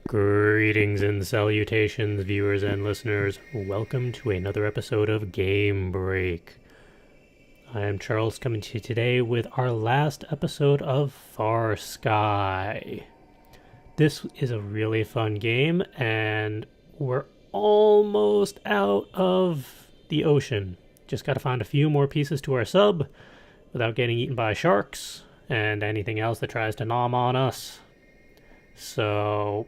Greetings and salutations, viewers and listeners. Welcome to another episode of Game Break. I am Charles, coming to you today with our last episode of FarSky. This is a really fun game, and we're almost out of the ocean. Just gotta find a few more pieces to our sub without getting eaten by sharks and anything else that tries to nom on us. So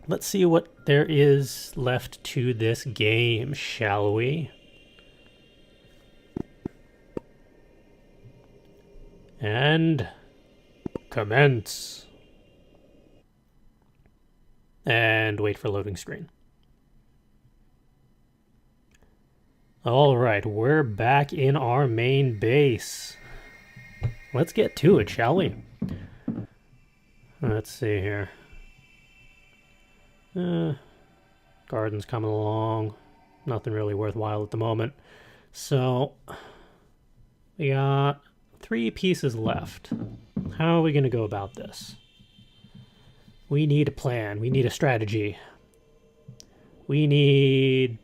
let's see what there is left to this game, shall we? And commence. And wait for loading screen. Alright, we're back in our main base. Let's get to it, shall we? Let's see here. Garden's coming along. Nothing really worthwhile at the moment. So, we got 3 pieces left. How are we going to go about this? We need a plan. We need a strategy. We need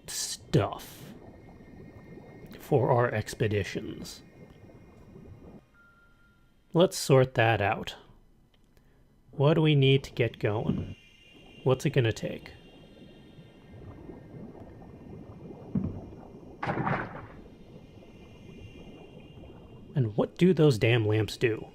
stuff for our expeditions. Let's sort that out. What do we need to get going? What's it gonna take? And what do those damn lamps do?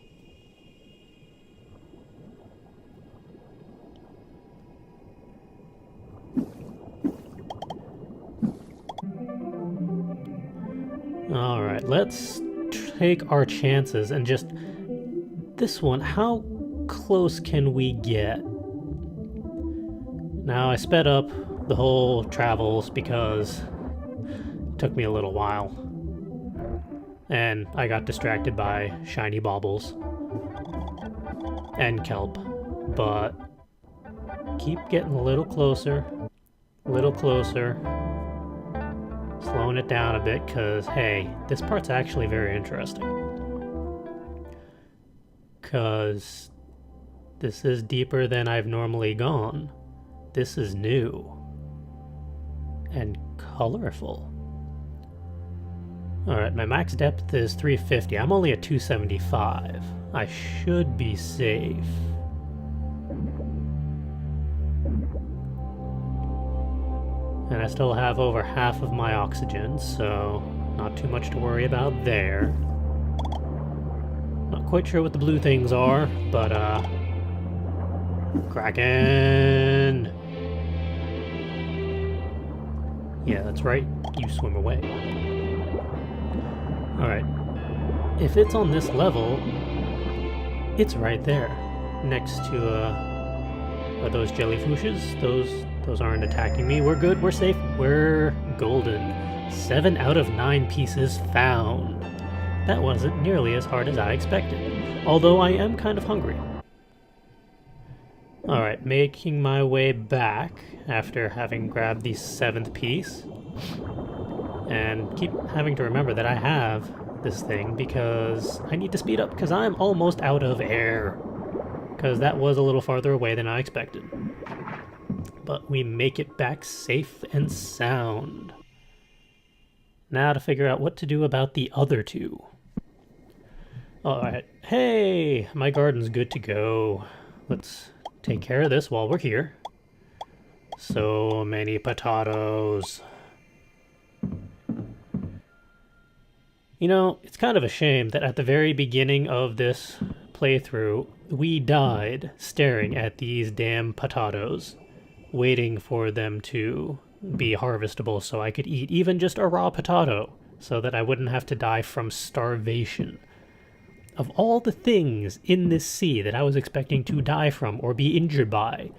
Alright, let's take our chances and just... This one, how close can we get? Now, I sped up the whole travels because it took me a little while. And I got distracted by shiny baubles and kelp. But keep getting a little closer, slowing it down a bit because, hey, this part's actually very interesting. Because this is deeper than I've normally gone. This is new and colorful. Alright, my max depth is 350. I'm only at 275. I should be safe. And I still have over half of my oxygen, so not too much to worry about there. Not quite sure what the blue things are, but Kraken! Yeah, that's right. You swim away. Alright. If it's on this level, it's right there. Next to, are those jellyfishes? Those aren't attacking me. We're good. We're safe. We're golden. 7 out of 9 pieces found. That wasn't nearly as hard as I expected. Although I am kind of hungry. Alright, making my way back after having grabbed the 7th piece. And keep having to remember that I have this thing because I need to speed up because I'm almost out of air. Because that was a little farther away than I expected. But we make it back safe and sound. Now to figure out what to do about the other 2. Alright, hey, my garden's good to go. Let's take care of this while we're here. So many potatoes. You know, it's kind of a shame that at the very beginning of this playthrough, we died staring at these damn potatoes, waiting for them to be harvestable so I could eat even just a raw potato, so that I wouldn't have to die from starvation. Of all the things in this sea that I was expecting to die from or be injured by,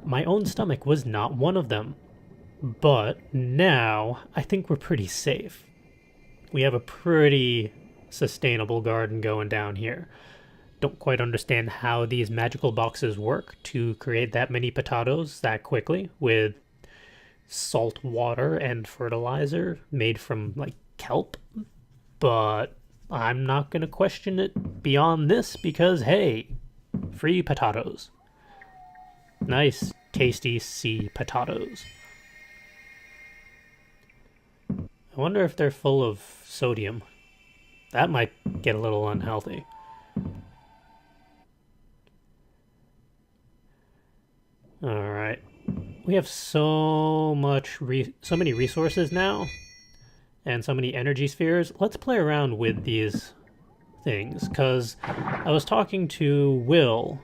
my own stomach was not one of them. But now, I think we're pretty safe. We have a pretty sustainable garden going down here. Don't quite understand how these magical boxes work to create that many potatoes that quickly with salt water and fertilizer made from, like, kelp. But I'm not going to question it beyond this because, hey, free potatoes. Nice, tasty sea potatoes. I wonder if they're full of sodium. That might get a little unhealthy. Alright. We have so many resources now, and so many energy spheres. Let's play around with these things, because I was talking to Will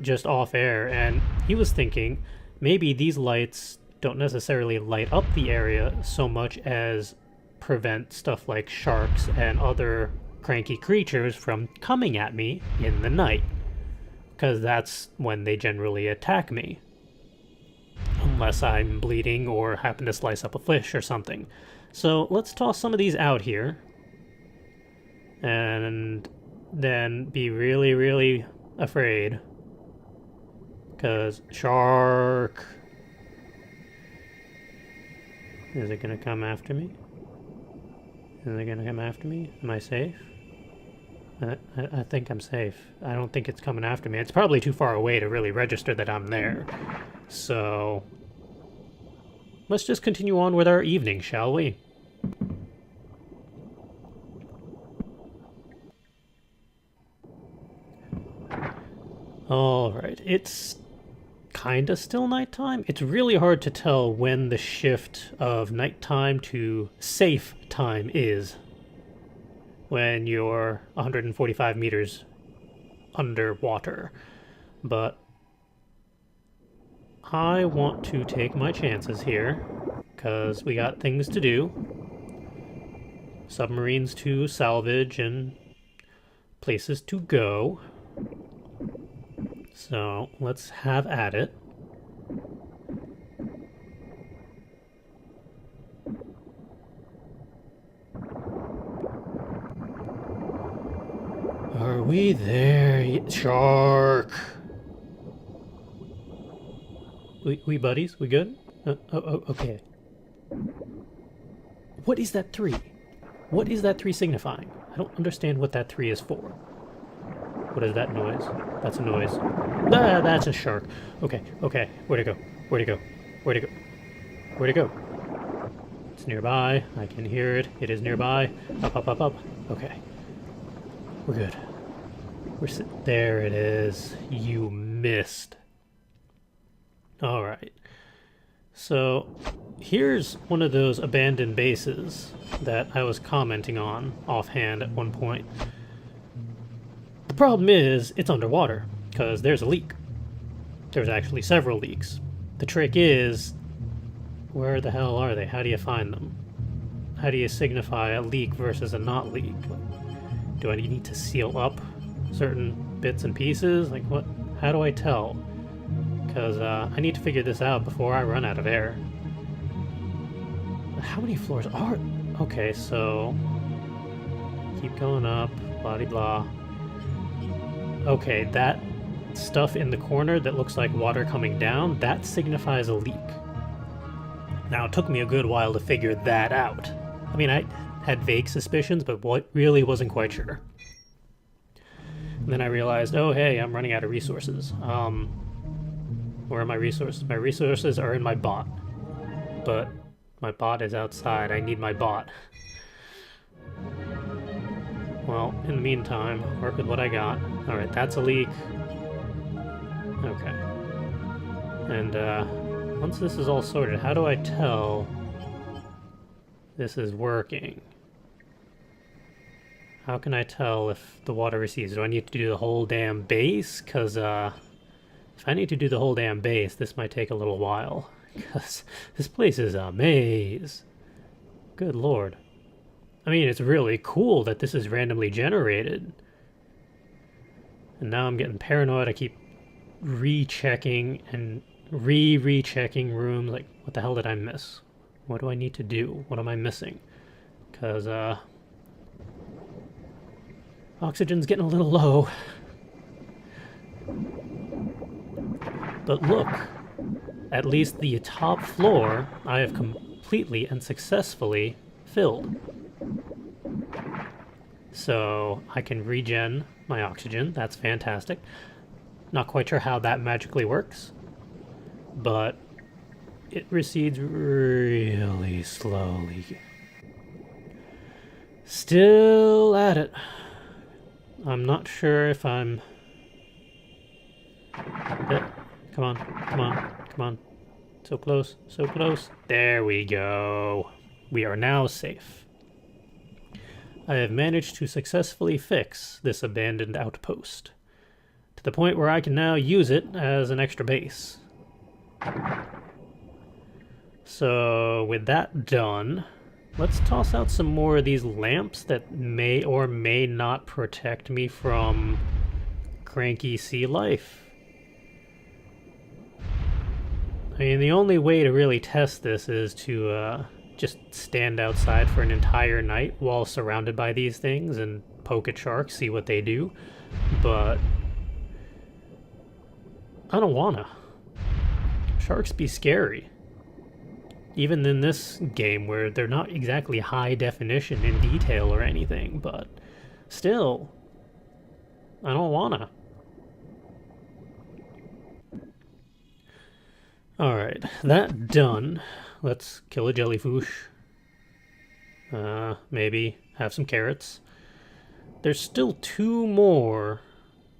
just off air, and he was thinking maybe these lights don't necessarily light up the area so much as prevent stuff like sharks and other cranky creatures from coming at me in the night, because that's when they generally attack me, unless I'm bleeding or happen to slice up a fish or something. So let's toss some of these out here, and then be really, really afraid, because shark. Is it gonna come after me? Is it gonna come after me? Am I safe? I think I'm safe. I don't think it's coming after me. It's probably too far away to really register that I'm there. So let's just continue on with our evening, shall we? Alright, it's kinda still nighttime. It's really hard to tell when the shift of nighttime to safe time is when you're 145 meters underwater. But I want to take my chances here, because we got things to do. Submarines to salvage and places to go. So let's have at it. Are we there yet? Shark! We buddies? We good? Okay. What is that 3? What is that 3 signifying? I don't understand what that 3 is for. What is that noise? That's a noise. Ah, that's a shark. Okay, okay. Where'd it go? Where'd it go? Where'd it go? Where'd it go? It's nearby. I can hear it. It is nearby. Up, up, up, up. Okay. We're good. There it is. You missed. Alright. So, here's one of those abandoned bases that I was commenting on offhand at one point. The problem is, it's underwater, because there's a leak. There's actually several leaks. The trick is, where the hell are they? How do you find them? How do you signify a leak versus a not leak? Do I need to seal up certain bits and pieces? Like, what? How do I tell? Because I need to figure this out before I run out of air. How many floors are... Okay, so... keep going up, blah-de-blah. Okay, that stuff in the corner that looks like water coming down, that signifies a leak. Now, it took me a good while to figure that out. I mean, I had vague suspicions, but really wasn't quite sure. And then I realized, oh hey, I'm running out of resources. Where are my resources? My resources are in my bot. But my bot is outside. I need my bot. Well, in the meantime, work with what I got. Alright, that's a leak. Okay. And once this is all sorted, how do I tell this is working? How can I tell if the water recedes? Do I need to do the whole damn base? Because if I need to do the whole damn base, this might take a little while. Because this place is a maze. Good lord. I mean, it's really cool that this is randomly generated. And now I'm getting paranoid. I keep rechecking and rechecking rooms. Like, what the hell did I miss? What do I need to do? What am I missing? Because, oxygen's getting a little low. But look, at least the top floor I have completely and successfully filled. So I can regen my oxygen. That's fantastic. Not quite sure how that magically works, but it recedes really slowly. Still at it. I'm not sure if I'm... Come on, come on, come on. So close, so close. There we go. We are now safe. I have managed to successfully fix this abandoned outpost, to the point where I can now use it as an extra base. So with that done, let's toss out some more of these lamps that may or may not protect me from cranky sea life. I mean, the only way to really test this is to just stand outside for an entire night while surrounded by these things and poke at sharks, see what they do. But I don't wanna. Sharks be scary. Even in this game where they're not exactly high definition in detail or anything, but still, I don't wanna. Alright, that done. Let's kill a jellyfish. Maybe have some carrots. There's still 2 more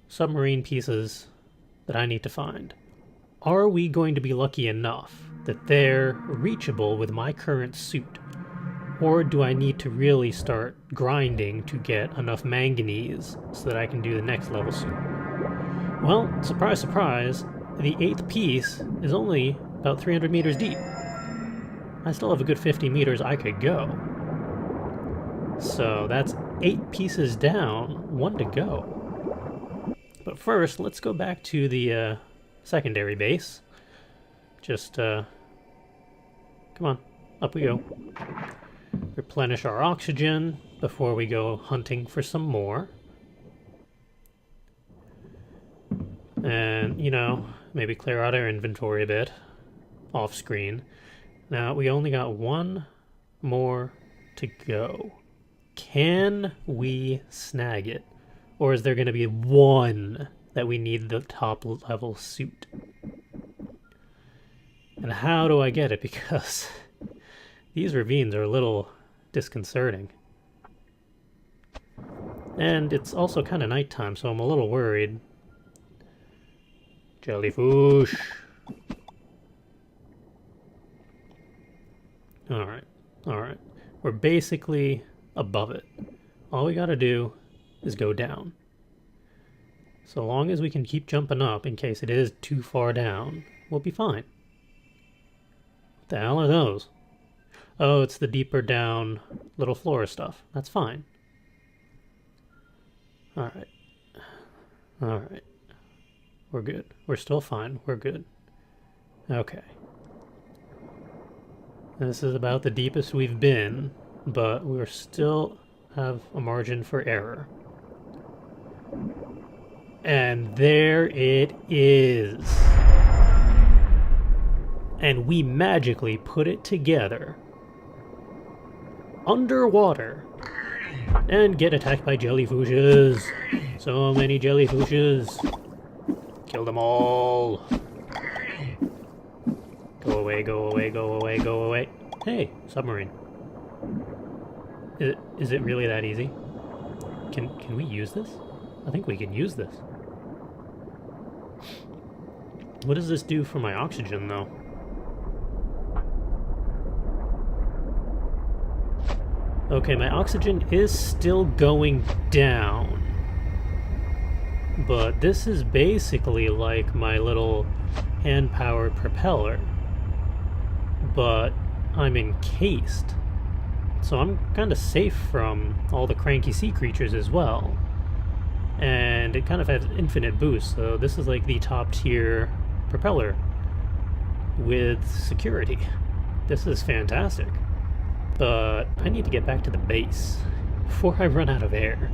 submarine pieces that I need to find. Are we going to be lucky enough that they're reachable with my current suit? Or do I need to really start grinding to get enough manganese so that I can do the next level suit? Well, surprise, surprise, the 8th piece is only about 300 meters deep. I still have a good 50 meters I could go. So that's 8 pieces down, 1 to go. But first, let's go back to the secondary base. Just, come on, up we go. Replenish our oxygen before we go hunting for some more. And, you know, maybe clear out our inventory a bit off screen. Now, we only got 1 more to go. Can we snag it? Or is there going to be 1 that we need the top level suit? And how do I get it? Because these ravines are a little disconcerting. And it's also kind of nighttime, so I'm a little worried. Jellyfish. Alright, alright. We're basically above it. All we gotta do is go down. So long as we can keep jumping up in case it is too far down, we'll be fine. What the hell are those? Oh, it's the deeper down little flora stuff. That's fine. Alright. Alright. We're good. We're still fine. We're good. Okay. This is about the deepest we've been, but we still have a margin for error. And there it is. And we magically put it together. Underwater. And get attacked by jellyfishes. So many jellyfishes. Kill them all. Go away, go away, go away, go away. Hey, submarine. Is it really that easy? Can we use this? I think we can use this. What does this do for my oxygen, though? Okay, my oxygen is still going down. But this is basically like my little hand-powered propeller. But I'm encased. So I'm kind of safe from all the cranky sea creatures as well. And it kind of has infinite boost, so this is like the top tier propeller with security. This is fantastic. But I need to get back to the base before I run out of air.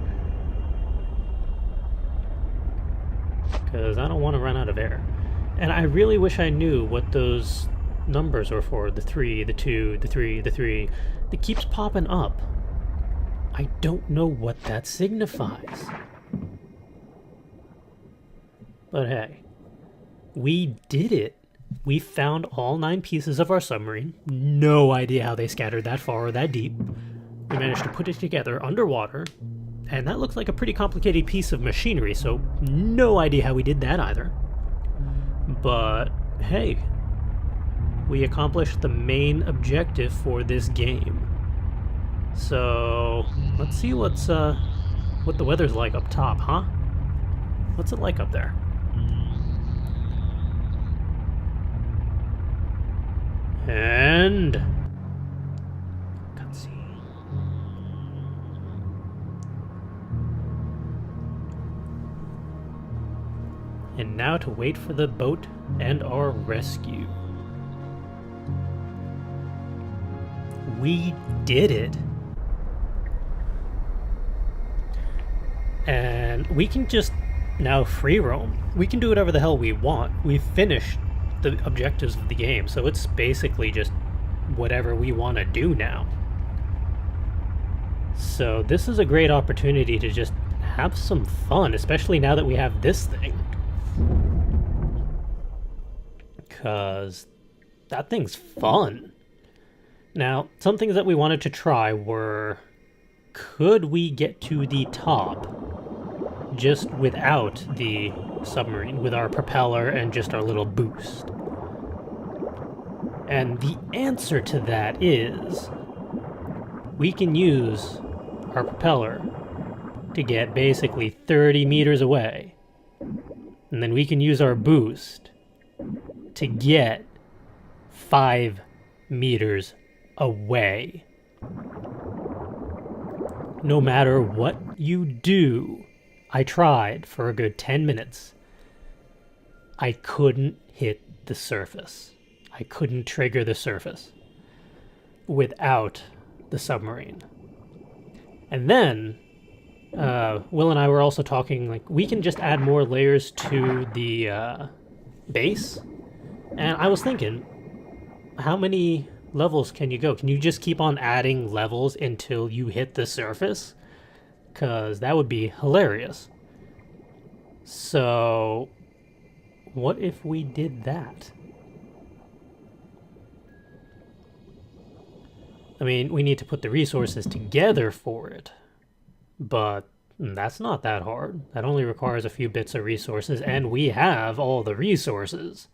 Because I don't want to run out of air. And I really wish I knew what those numbers were for. The 3, the 2, the 3, the 3. It keeps popping up. I don't know what that signifies. But hey, we did it. We found all 9 pieces of our submarine. No idea how they scattered that far or that deep. We managed to put it together underwater, and that looks like a pretty complicated piece of machinery, so no idea how we did that either. But hey, we accomplished the main objective for this game. So let's see what the weather's like up top, huh? What's it like up there? And cutscene. And now to wait for the boat and our rescue. We did it. And we can just now free roam. We can do whatever the hell we want. We've finished the objectives of the game, so it's basically just whatever we want to do now. So this is a great opportunity to just have some fun, especially now that we have this thing. Because that thing's fun. Now, some things that we wanted to try were, could we get to the top just without the submarine, with our propeller and just our little boost? And the answer to that is, we can use our propeller to get basically 30 meters away. And then we can use our boost to get 5 meters away. No matter what you do, I tried for a good 10 minutes. I couldn't hit the surface. I couldn't trigger the surface without the submarine. And then Will and I were also talking, like, we can just add more layers to the base. And I was thinking, how many levels can you go? Can you just keep on adding levels until you hit the surface? Because that would be hilarious. So what if we did that? I mean, we need to put the resources together for it, but that's not that hard. That only requires a few bits of resources, and we have all the resources.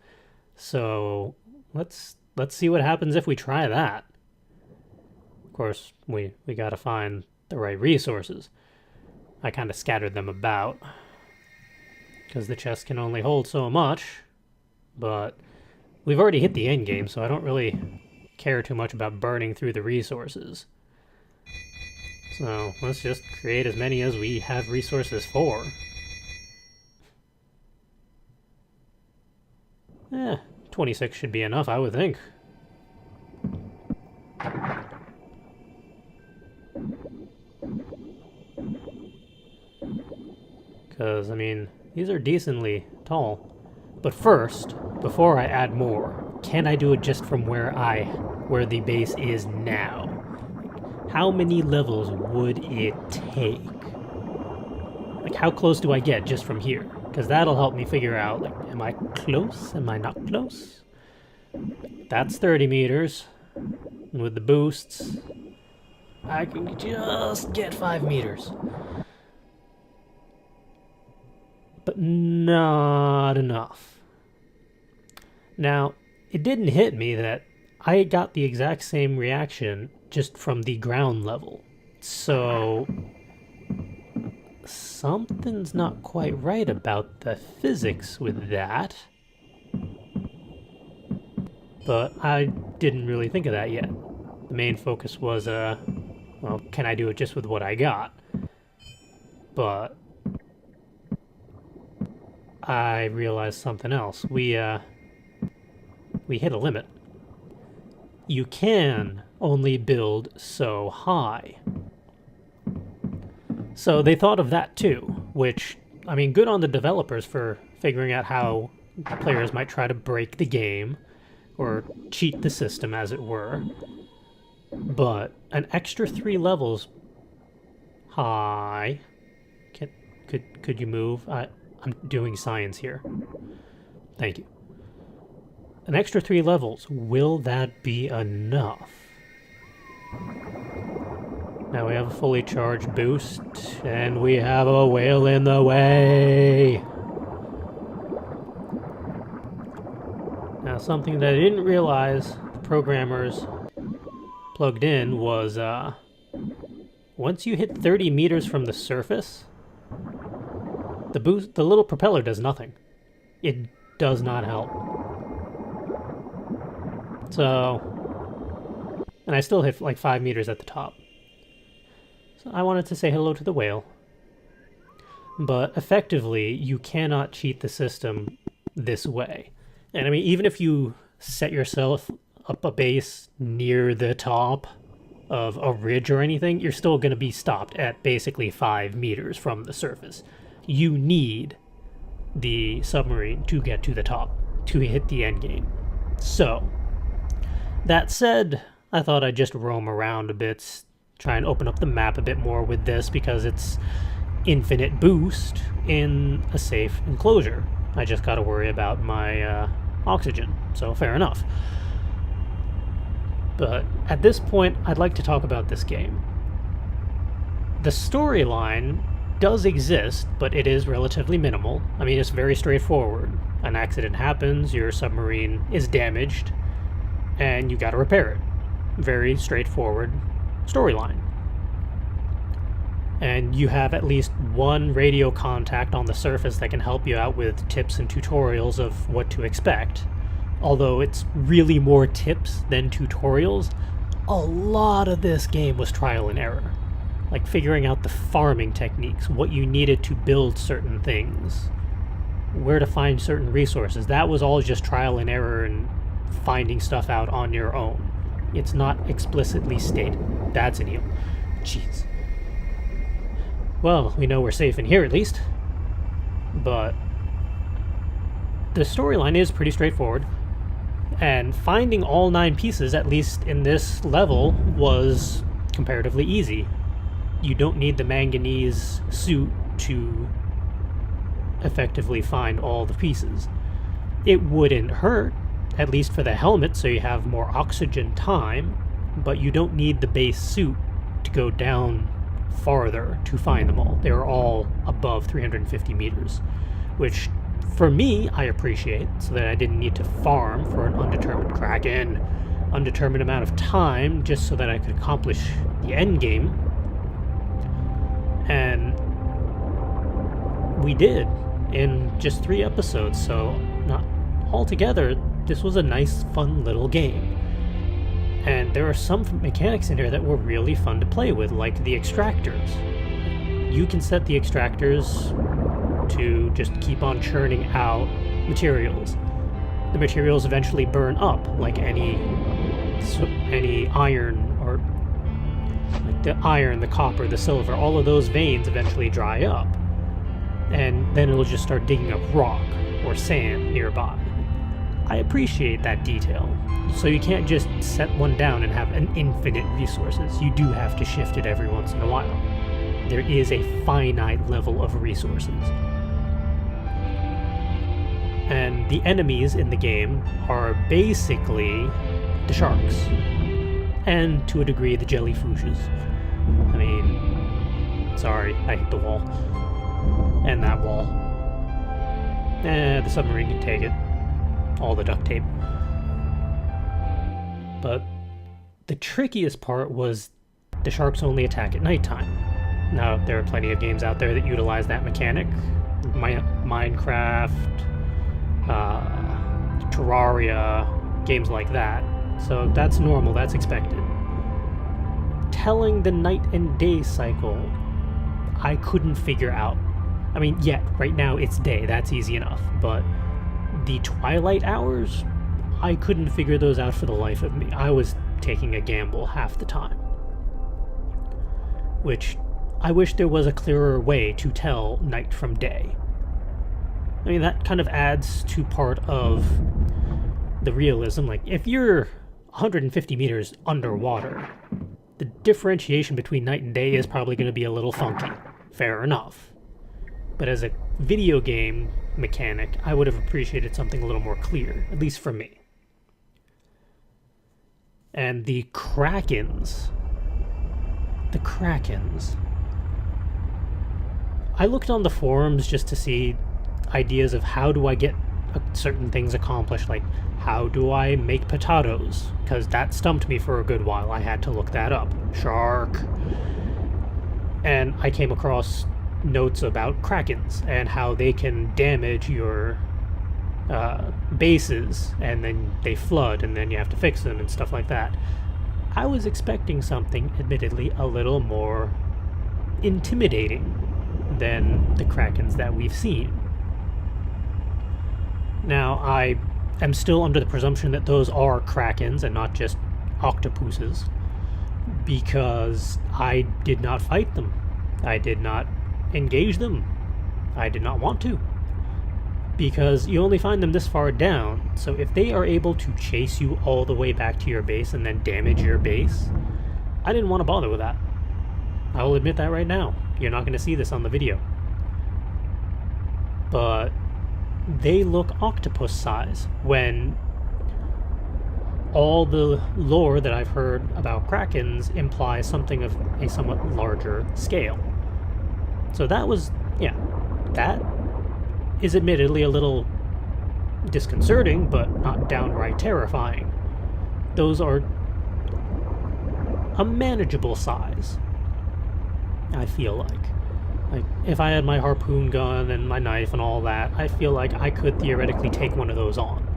So let's see what happens if we try that. Of course, we gotta find the right resources. I kind of scattered them about, because the chest can only hold so much, but we've already hit the end game, so I don't really care too much about burning through the resources. So let's just create as many as we have resources for. 26 should be enough, I would think. Because, I mean, these are decently tall. But first, before I add more, can I do it just from where the base is now? How many levels would it take? Like, how close do I get just from here? Because that'll help me figure out, like, am I close? Am I not close? That's 30 meters. And with the boosts, I can just get 5 meters. But not enough. Now, it didn't hit me that I got the exact same reaction just from the ground level. So something's not quite right about the physics with that. But I didn't really think of that yet. The main focus was, well, can I do it just with what I got? But I realized something else. We hit a limit. You can only build so high. So they thought of that too, which, I mean, good on the developers for figuring out how players might try to break the game, or cheat the system, as it were. But an extra 3 levels high. Could you move? I'm doing science here. Thank you. an extra 3 levels. Will that be enough? Now we have a fully charged boost, and we have a whale in the way. Now, something that I didn't realize the programmers plugged in was once you hit 30 meters from the surface, the little propeller does nothing. It does not help. So, and I still hit like 5 meters at the top. So I wanted to say hello to the whale. But effectively, you cannot cheat the system this way. And I mean, even if you set yourself up a base near the top of a ridge or anything, you're still going to be stopped at basically 5 meters from the surface. You need the submarine to get to the top, to hit the end game. So, that said, I thought I'd just roam around a bit, try and open up the map a bit more with this, because it's infinite boost in a safe enclosure. I just gotta worry about my oxygen, so fair enough. But at this point, I'd like to talk about this game. The storyline does exist, but it is relatively minimal. I mean, it's very straightforward. An accident happens, your submarine is damaged, and you gotta repair it. Very straightforward storyline. And you have at least one radio contact on the surface that can help you out with tips and tutorials of what to expect. Although it's really more tips than tutorials, a lot of this game was trial and error. Like figuring out the farming techniques, what you needed to build certain things, where to find certain resources. That was all just trial and error and finding stuff out on your own. It's not explicitly stated. That's an eel. Jeez. Well, we know we're safe in here at least. But the storyline is pretty straightforward. And finding all 9 pieces, at least in this level, was comparatively easy. You don't need the manganese suit to effectively find all the pieces. It wouldn't hurt, at least for the helmet, so you have more oxygen time, but you don't need the base suit to go down farther to find them all. They're all above 350 meters, which for me, I appreciate, so that I didn't need to farm for an undetermined kraken, undetermined amount of time, just so that I could accomplish the end game. And we did in just 3 episodes, so not altogether, this was a nice, fun little game. And there are some mechanics in here that were really fun to play with, like the extractors. You can set the extractors to just keep on churning out materials. The materials eventually burn up, like any iron, or like the iron, the copper, the silver, all of those veins eventually dry up. And then it'll just start digging up rock or sand nearby. I appreciate that detail. So you can't just set one down and have an infinite resources. You do have to shift it every once in a while. There is a finite level of resources. And the enemies in the game are basically the sharks. And to a degree, the jellyfishes. I mean, sorry, I hit the wall. And that wall. The submarine can take it. All the duct tape. But the trickiest part was the sharks only attack at nighttime. Now, there are plenty of games out there that utilize that mechanic. Minecraft, Terraria, games like that. So that's normal, that's expected. Telling the night and day cycle, I couldn't figure out. I mean, yeah, right now it's day, that's easy enough, but the twilight hours, I couldn't figure those out for the life of me. I was taking a gamble half the time. Which, I wish there was a clearer way to tell night from day. I mean, that kind of adds to part of the realism. Like, if you're 150 meters underwater, the differentiation between night and day is probably going to be a little funky. Fair enough. But as a video game mechanic, I would have appreciated something a little more clear, at least for me. And the Krakens. The Krakens. I looked on the forums just to see ideas of how do I get certain things accomplished, like how do I make potatoes? Because that stumped me for a good while. I had to look that up. Shark. And I came across notes about Krakens and how they can damage your bases, and then they flood, and then you have to fix them and stuff like that. I was expecting something, admittedly, a little more intimidating than the Krakens that we've seen. Now, I am still under the presumption that those are Krakens and not just octopuses, because I did not fight them. I did not engage them. I did not want to. Because you only find them this far down, so if they are able to chase you all the way back to your base and then damage your base, I didn't want to bother with that. I will admit that right now. You're not going to see this on the video. But they look octopus size, when all the lore that I've heard about Krakens implies something of a somewhat larger scale. So that was, yeah, that is admittedly a little disconcerting, but not downright terrifying. Those are a manageable size, I feel like. Like, if I had my harpoon gun and my knife and all that, I feel like I could theoretically take one of those on.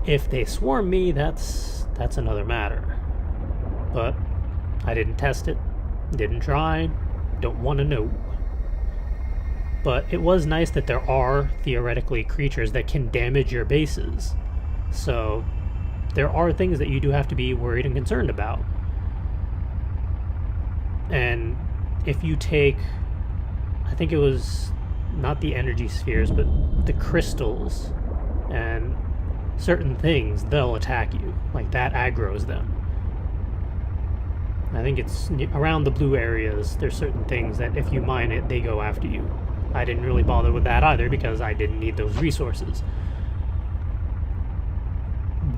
If they swarm me, that's another matter. But I didn't test it, didn't try, don't want to know. But it was nice that there are, theoretically, creatures that can damage your bases. So there are things that you do have to be worried and concerned about. And if you take, I think it was not the energy spheres, but the crystals and certain things, they'll attack you. Like, that aggroes them. I think it's around the blue areas, there's certain things that if you mine it, they go after you. I didn't really bother with that either because I didn't need those resources.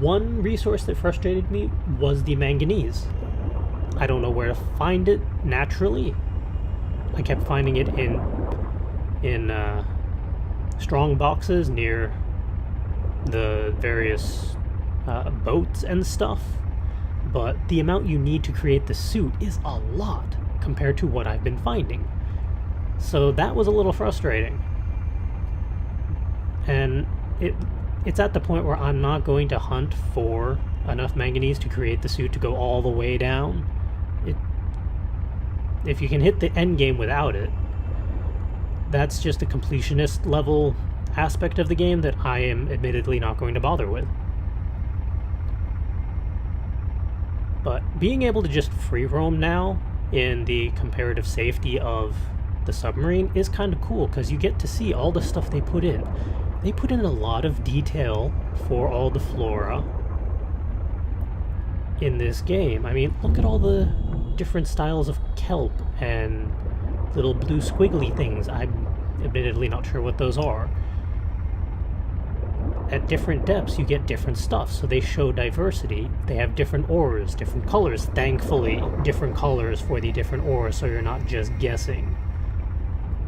One resource that frustrated me was the manganese. I don't know where to find it naturally. I kept finding it in strong boxes near the various boats and stuff, but the amount you need to create the suit is a lot compared to what I've been finding. So that was a little frustrating. And it's at the point where I'm not going to hunt for enough manganese to create the suit to go all the way down. If you can hit the end game without it, that's just a completionist level aspect of the game that I am admittedly not going to bother with. But being able to just free roam now in the comparative safety of the submarine is kind of cool, because you get to see all the stuff they put in. They put in a lot of detail for all the flora in this game. I mean, look at all the different styles of kelp and little blue squiggly things. I'm admittedly not sure what those are. At different depths, you get different stuff, so they show diversity. They have different ores, different colors, thankfully, different colors for the different ores, so you're not just guessing.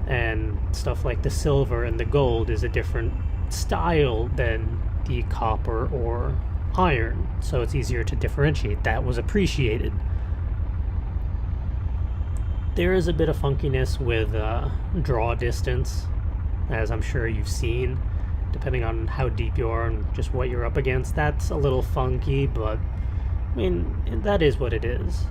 And stuff like the silver and the gold is a different style than the copper or iron, so it's easier to differentiate. That was appreciated. There is a bit of funkiness with draw distance, as I'm sure you've seen, depending on how deep you are and just what you're up against. That's a little funky, but I mean, that is what it is.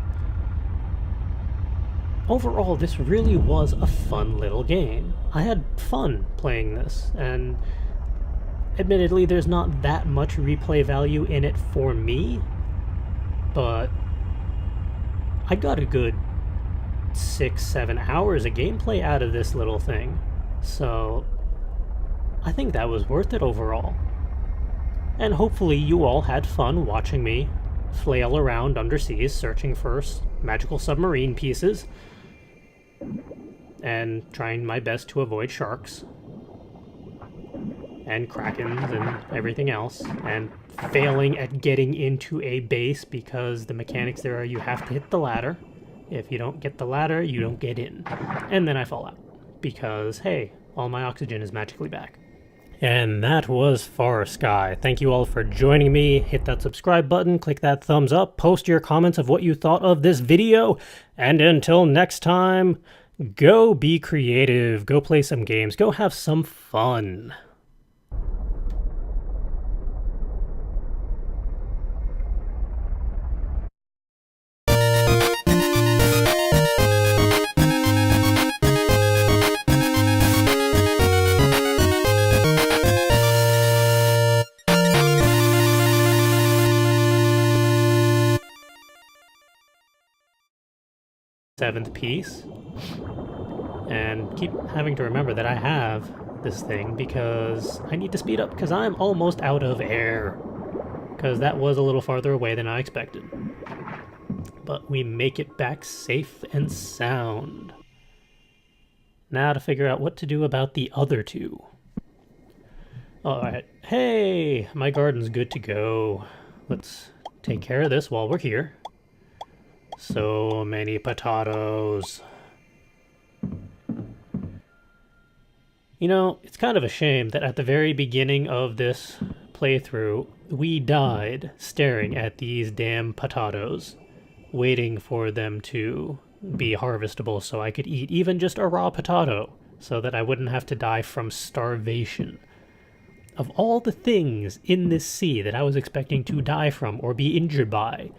Overall, this really was a fun little game. I had fun playing this, and admittedly, there's not that much replay value in it for me, but I got a good 6-7 hours of gameplay out of this little thing, so I think that was worth it overall. And hopefully you all had fun watching me flail around underseas searching for magical submarine pieces and trying my best to avoid sharks. and krakens and everything else, and failing at getting into a base because the mechanics there are you have to hit the ladder. If you don't get the ladder, you don't get in. And then I fall out because, hey, all my oxygen is magically back. And that was FarSky. Thank you all for joining me. Hit that subscribe button, click that thumbs up, post your comments of what you thought of this video, and until next time, go be creative, go play some games, go have some fun. Seventh piece, and keep having to remember that I have this thing because I need to speed up because I'm almost out of air, because that was a little farther away than I expected, but we make it back safe and sound. Now to figure out what to do about the other two. Alright, hey, my garden's good to go. Let's take care of this while we're here. So many potatoes. You know, it's kind of a shame that at the very beginning of this playthrough, we died staring at these damn potatoes, waiting for them to be harvestable so I could eat even just a raw potato, so that I wouldn't have to die from starvation. Of all the things in this sea that I was expecting to die from or be injured by,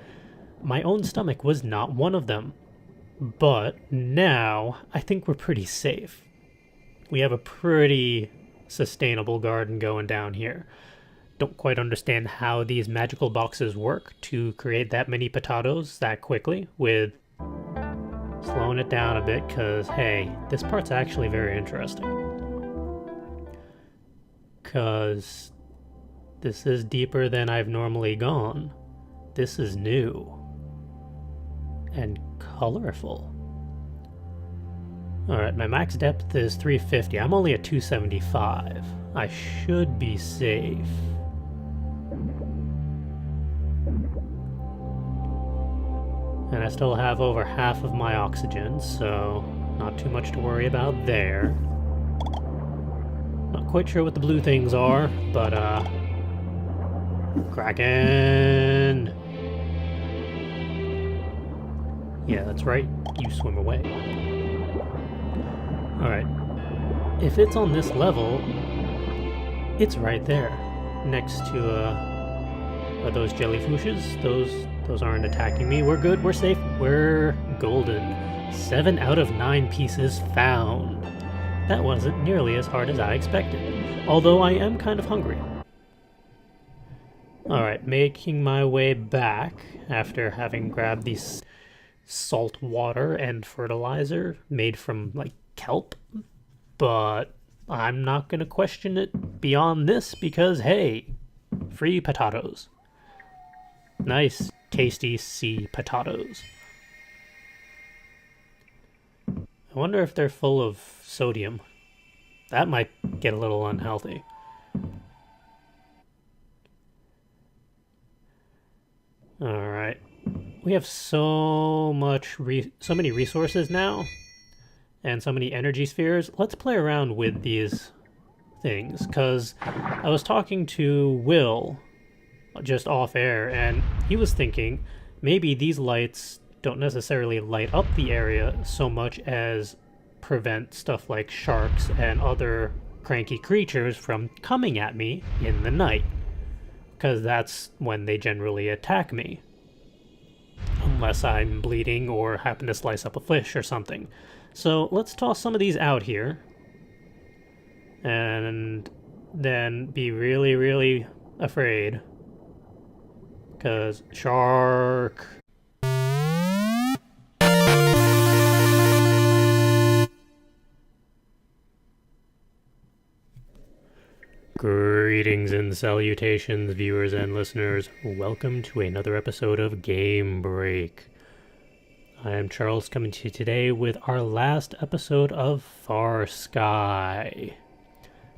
my own stomach was not one of them. But now, I think we're pretty safe. We have a pretty sustainable garden going down here. Don't quite understand how these magical boxes work to create that many potatoes that quickly, with slowing it down a bit, because, hey, this part's actually very interesting. Because this is deeper than I've normally gone. This is new. And colorful. Alright, my max depth is 350. I'm only at 275. I should be safe. And I still have over half of my oxygen, so not too much to worry about there. Not quite sure what the blue things are, but Kraken! Yeah, that's right. You swim away. Alright. If it's on this level, it's right there. Next to, are those jellyfishes? Those aren't attacking me. We're good. We're safe. We're golden. 7 out of 9 pieces found. That wasn't nearly as hard as I expected. Although I am kind of hungry. Alright, making my way back after having grabbed these salt water and fertilizer made from like kelp, but I'm not gonna question it beyond this because hey, free potatoes. Nice tasty sea potatoes. I wonder if they're full of sodium. That might get a little unhealthy. Alright. We have so many resources now, and so many energy spheres. Let's play around with these things, because I was talking to Will just off air, and he was thinking maybe these lights don't necessarily light up the area so much as prevent stuff like sharks and other cranky creatures from coming at me in the night, because that's when they generally attack me. Unless I'm bleeding or happen to slice up a fish or something. So let's toss some of these out here. And then be really, really afraid. Because shark. Greetings and salutations, viewers and listeners. Welcome to another episode of Game Break. I am Charles, coming to you today with our last episode of FarSky.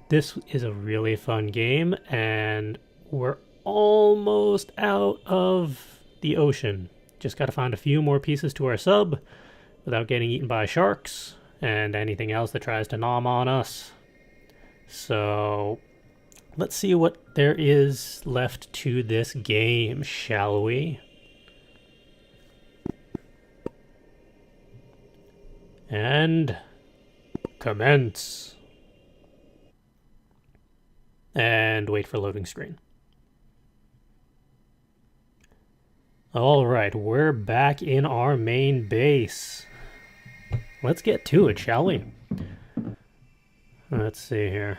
This is a really fun game, and we're almost out of the ocean. Just gotta find a few more pieces to our sub without getting eaten by sharks and anything else that tries to nom on us. So let's see what there is left to this game, shall we? And commence. And wait for loading screen. Alright, we're back in our main base. Let's get to it, shall we? Let's see here.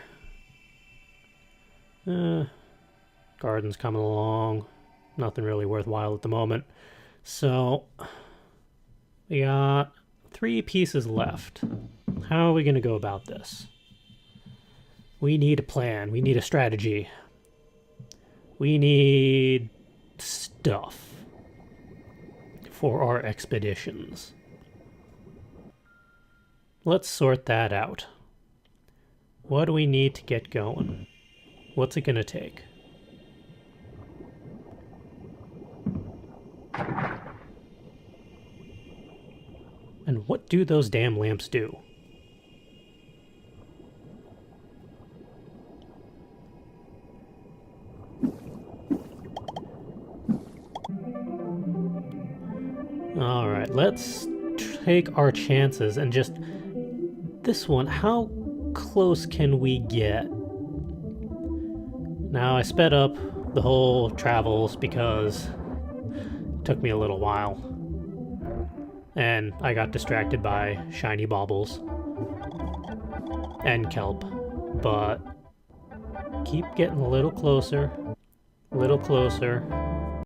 Garden's coming along. Nothing really worthwhile at the moment. So, we got 3 pieces left. How are we going to go about this? We need a plan. We need a strategy. We need stuff for our expeditions. Let's sort that out. What do we need to get going? What's it gonna take? And what do those damn lamps do? Alright, let's take our chances and just... This one, how close can we get? Now, I sped up the whole travels because it took me a little while. And I got distracted by shiny baubles and kelp. But keep getting a little closer, a little closer.